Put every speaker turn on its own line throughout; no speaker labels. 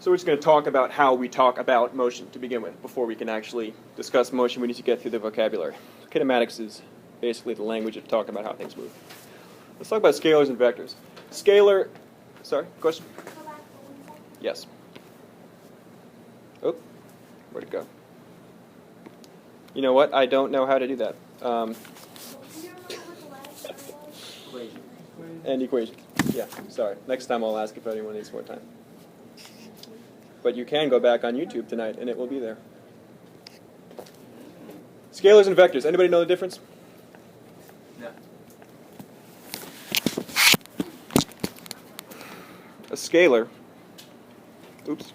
So we're just going to talk about how we talk about motion to begin with. Before we can actually discuss motion, we need to get through the vocabulary. Kinematics is basically the language of talking about how things move. Let's talk about scalars and vectors. Scalar, sorry, question? Yes. Oh, where'd it go? You know what? I don't know how to do that. And equations. Yeah, sorry. Next time I'll ask if anyone needs more time. But you can go back on YouTube tonight and it will be there. Scalars and vectors. Anybody know the difference?
No.
A scalar. Oops.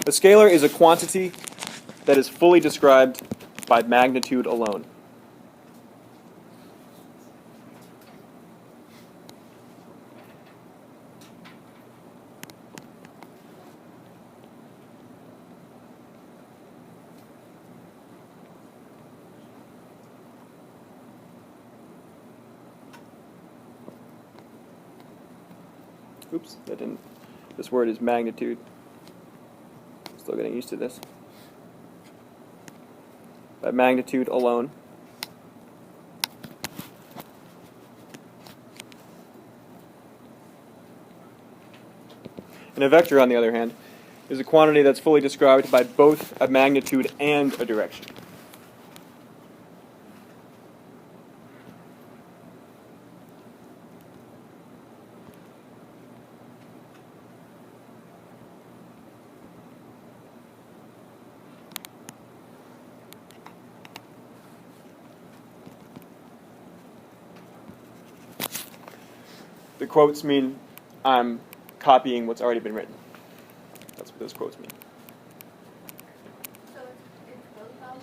A scalar is a quantity that is fully described by magnitude alone. Oops, that didn't. This word is magnitude. Still getting used to this. By magnitude alone. And a vector, on the other hand, is a quantity that's fully described by both a magnitude and a direction. The quotes mean I'm copying what's already been written. That's what those quotes mean.
So it's both of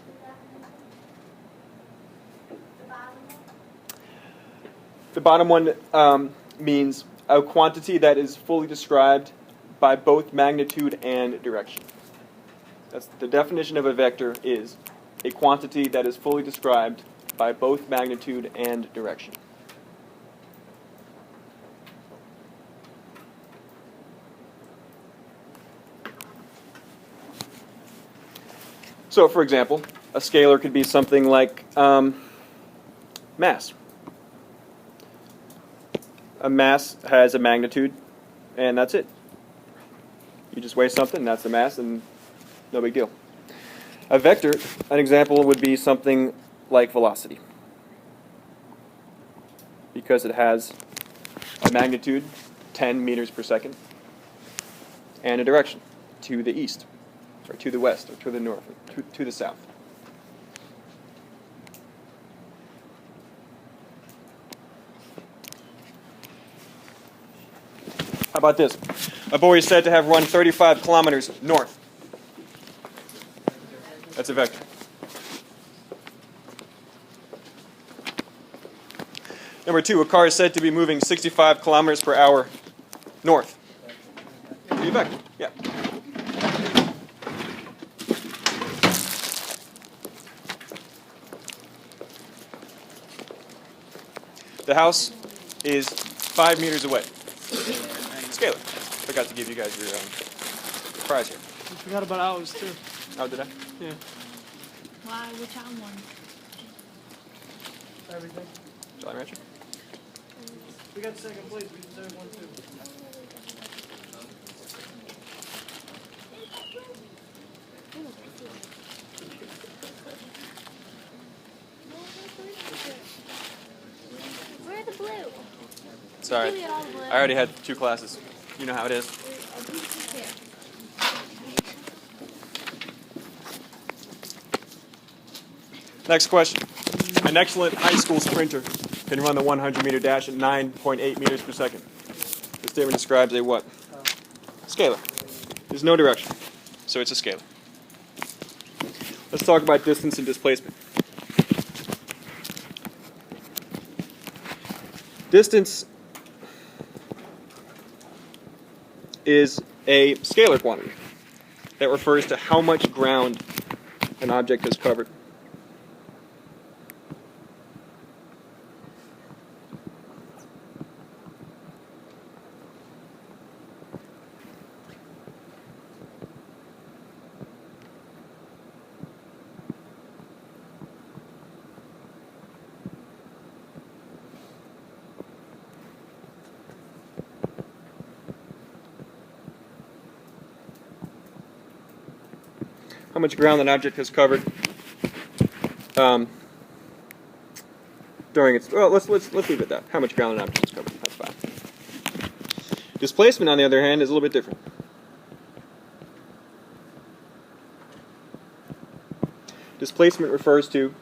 the bottom one?
The bottom one means a quantity that is fully described by both magnitude and direction. That's the definition of a vector, is a quantity that is fully described by both magnitude and direction. So, for example, a scalar could be something like mass. A mass has a magnitude, and that's it. You just weigh something, that's the mass, and no big deal. A vector, an example would be something like velocity, because it has a magnitude, 10 meters per second, and a direction, to the east, or to the west, or to the north, or to the south. How about this? A boy is said to have run 35 kilometers north. That's a vector. Number two, a car is said to be moving 65 kilometers per hour north. Be a vector, yeah. The house is 5 meters away. Scalar. Forgot to give you guys your prize here.
You forgot about hours too.
Oh, did I?
Yeah.
Why? Which one?
Everything.
Jolly Rancher?
We got second place. We deserve one too.
Where's the blue?
Sorry.
Give me all the blue.
I already had 2 classes. You know how it is.
Here.
Next question. An excellent high school sprinter can run the 100-meter dash at 9.8 meters per second. The statement describes a what? Scalar. There's no direction, so it's a scalar. Let's talk about distance and displacement. Distance is a scalar quantity that refers to how much ground an object has covered. much ground an object has covered during its, well, let's leave it at that. How much ground an object has covered, that's fine. Displacement, on the other hand, is a little bit different. Displacement refers to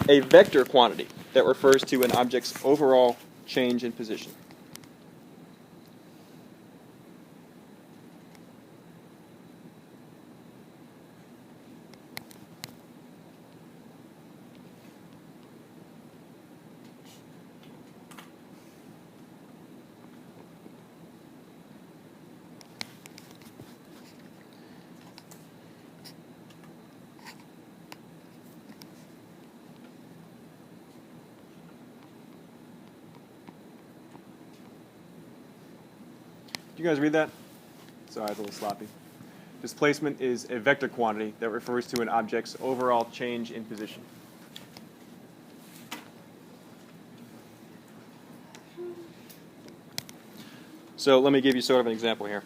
a vector quantity that refers to an object's overall change in position. You guys read that? Sorry, it's a little sloppy. Displacement is a vector quantity that refers to an object's overall change in position. So let me give you sort of an example here.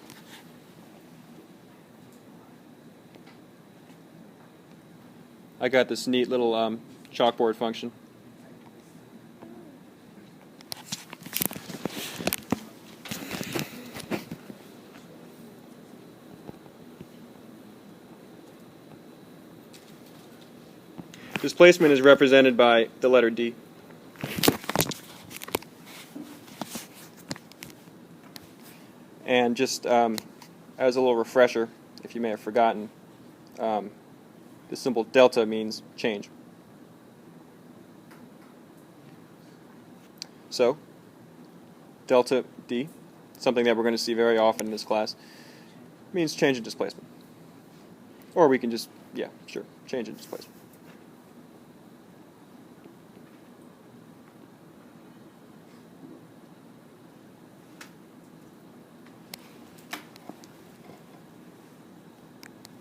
I got this neat little chalkboard function. Displacement is represented by the letter D. And just as a little refresher, if you may have forgotten, the symbol delta means change. So, delta D, something that we're going to see very often in this class, means change in displacement. Or we can just, yeah, sure, change in displacement.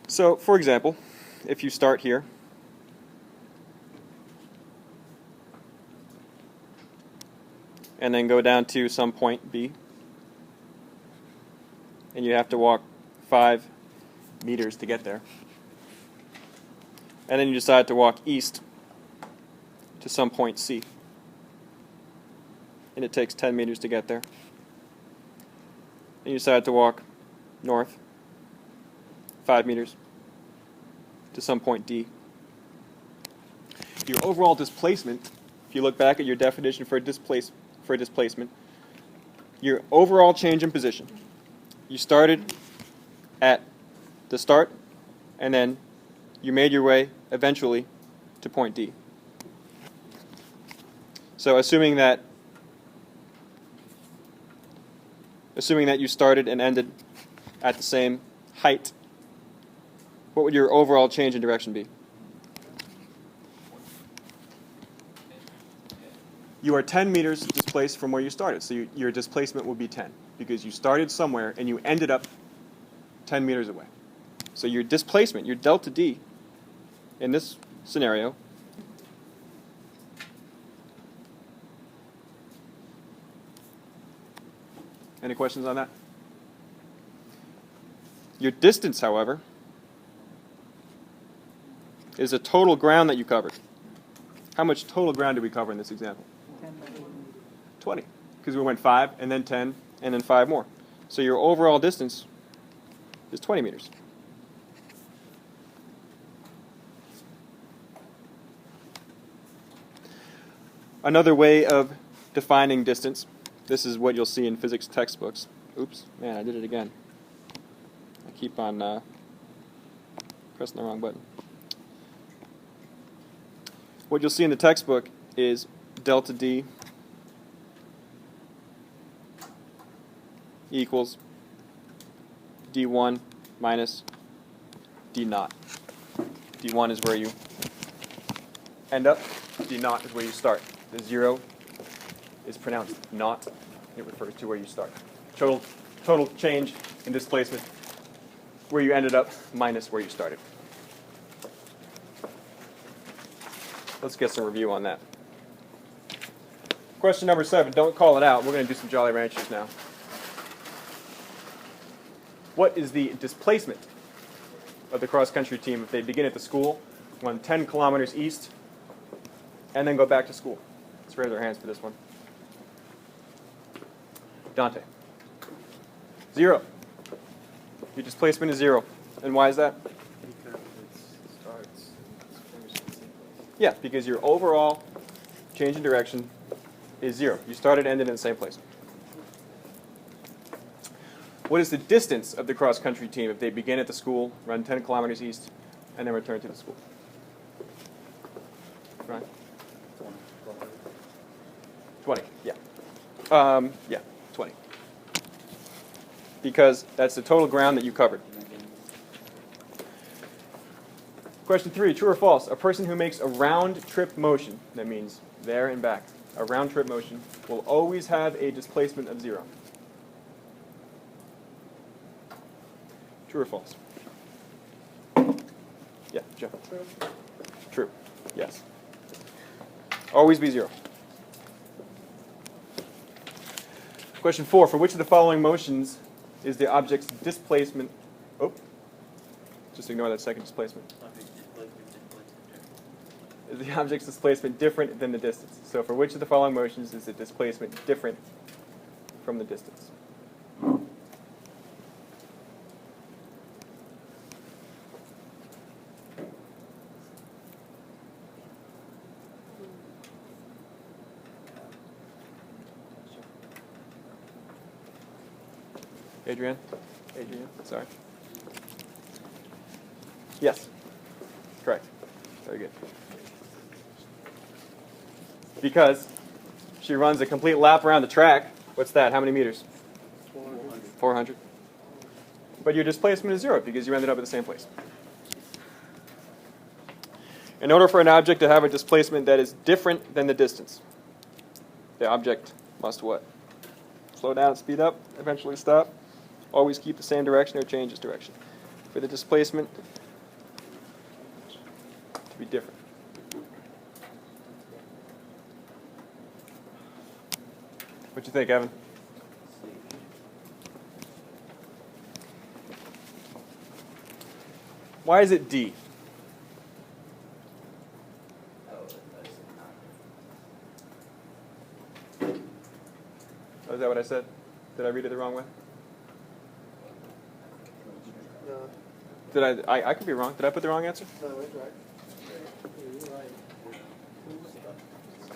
So, for example, if you start here, and then go down to some point B, and you have to walk 5 meters to get there, and then you decide to walk east to some point C, and it takes 10 meters to get there, and you decide to walk north 5 meters to some point D. Your overall displacement, if you look back at your definition for displacement, your overall change in position. You started at the start, and then you made your way eventually to point D. So assuming that you started and ended at the same height, what would your overall change in direction be? You are 10 meters displaced from where you started, so your displacement will be 10, because you started somewhere and you ended up 10 meters away. So your displacement, your delta D, in this scenario, any questions on that? Your distance, however, is the total ground that you covered. How much total ground did we cover in this example? 20, because we went 5, and then 10, and then 5 more. So your overall distance is 20 meters. Another way of defining distance, this is what you'll see in physics textbooks. Oops, man, I did it again. I keep on pressing the wrong button. What you'll see in the textbook is delta D equals D1 minus D naught. D1 is where you end up, D naught is where you start. The 0 is pronounced naught. It refers to where you start. Total change in displacement, where you ended up minus where you started. Let's get some review on that. Question number 7. Don't call it out. We're going to do some Jolly Ranchers now. What is the displacement of the cross-country team if they begin at the school, run 10 kilometers east, and then go back to school? Let's raise our hands for this one. Dante. 0. Your displacement is 0. And why is that?
Because it starts, it's finished in the same place.
Yeah, because your overall change in direction is 0. You started and ended in the same place. What is the distance of the cross-country team if they begin at the school, run 10 kilometers east, and then return to the school? Right? 20, yeah. Yeah, 20. Because that's the total ground that you covered. Question 3, true or false? A person who makes a round-trip motion, that means there and back, a round-trip motion, will always have a displacement of 0. True or false? Yeah, Joe. True. Yes. Always be 0. Question 4, for which of the following motions is the object's displacement, just ignore that second displacement. Is the object's displacement different than the distance? So for which of the following motions is the displacement different from the distance? Adrienne? Sorry. Yes. Correct. Very good. Because she runs a complete lap around the track. What's that? How many meters? 400. But your displacement is 0 because you ended up at the same place. In order for an object to have a displacement that is different than the distance, the object must what? Slow down, speed up, eventually stop. Always keep the same direction or change its direction. For the displacement to be different. What you think, Evan? Why is it D? Oh, is that what I said? Did I read it the wrong way?
No,
Did I could be wrong. Did I put the wrong answer?
no, it's right. You're right.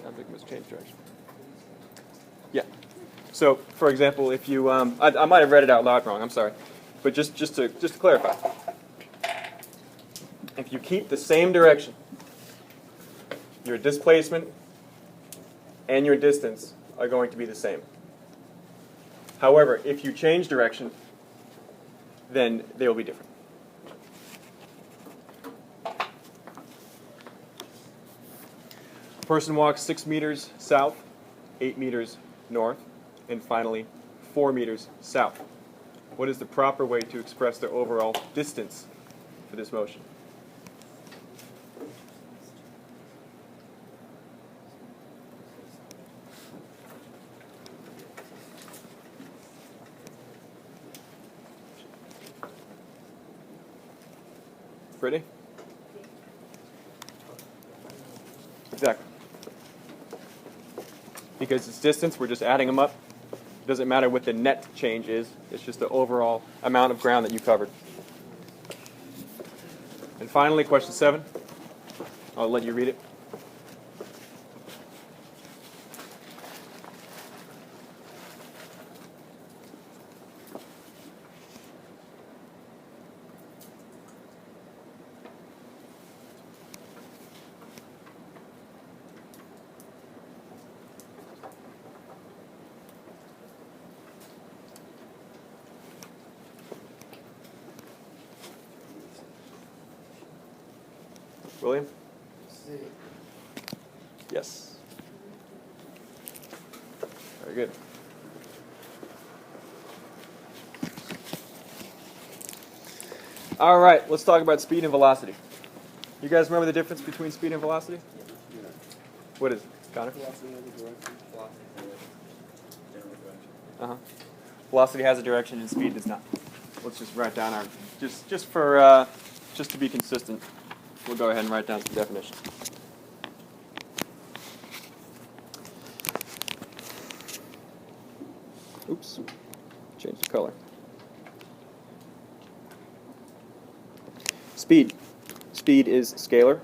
Object must change direction. Yeah. So, for example, if you, I might have read it out loud wrong. I'm sorry, but just to clarify, if you keep the same direction, your displacement and your distance are going to be the same. However, if you change direction, then they will be different. A person walks 6 meters south, 8 meters north, and finally 4 meters south. What is the proper way to express their overall distance for this motion? Brittany? Exactly. Because it's distance, we're just adding them up. It doesn't matter what the net change is. It's just the overall amount of ground that you covered. And finally, question 7. I'll let you read it. William?
C.
Yes. Very good. All right, let's talk about speed and velocity. You guys remember the difference between speed and velocity? What is it, Connor? Velocity has a direction and speed does not. Let's just write down our just for just to be consistent, we'll go ahead and write down some definitions. Oops, change the color. Speed. Speed is scalar.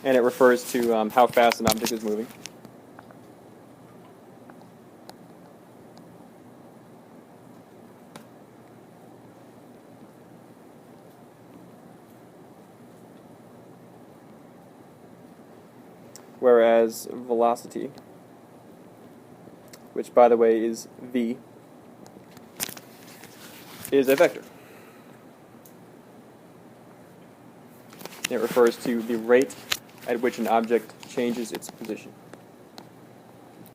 And it refers to how fast an object is moving. Whereas velocity, which by the way is v, is a vector. It refers to the rate at which an object changes its position.